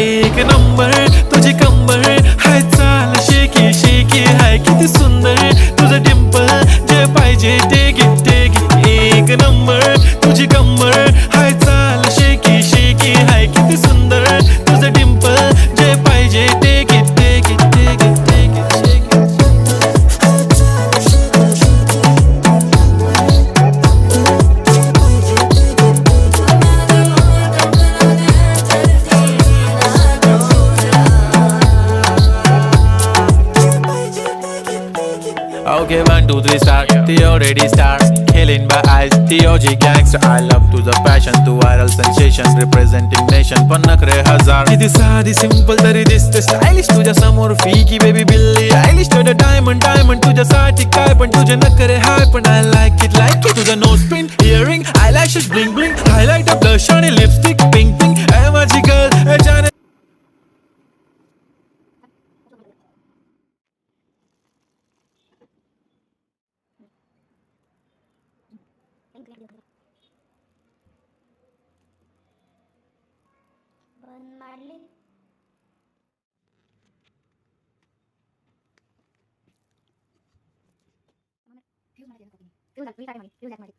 एक नंबर तुझी कंबर हाय चाल शेकी शेकी हाय किती सुंदर तुझं डिंपल जे पाहिजे ते घे एक नंबर तुझी कंबर हाय चाल शेकी शेकी हाय किती सुंदर तुझं डिंपल जे पाहिजे ते घे Okay, 1, 2, 3, start. The already start. Killing by eyes. The OG gangster. I love to the passion, to viral sensation, representing nation. पन्नकरे हजार. किती साधी simple तरी दिसते stylish. तुझ्या समोर फीकी baby बिल्ली Eilish. तुझं diamond diamond तुझ्यासाठी काय पण तुझे नखरे हाय पण I like it तुझं nose pin, earring, eyelashes bling bling, highlighter, blush आणि lipstick pink pink. ऐ माझी girl जाने ಬಂದ್ ಮಾಡ್ಲಿ ಫ್ಯೂಸ್ ಮಾಡಿ ಫ್ಯೂಸ್ ಮಾಡಿ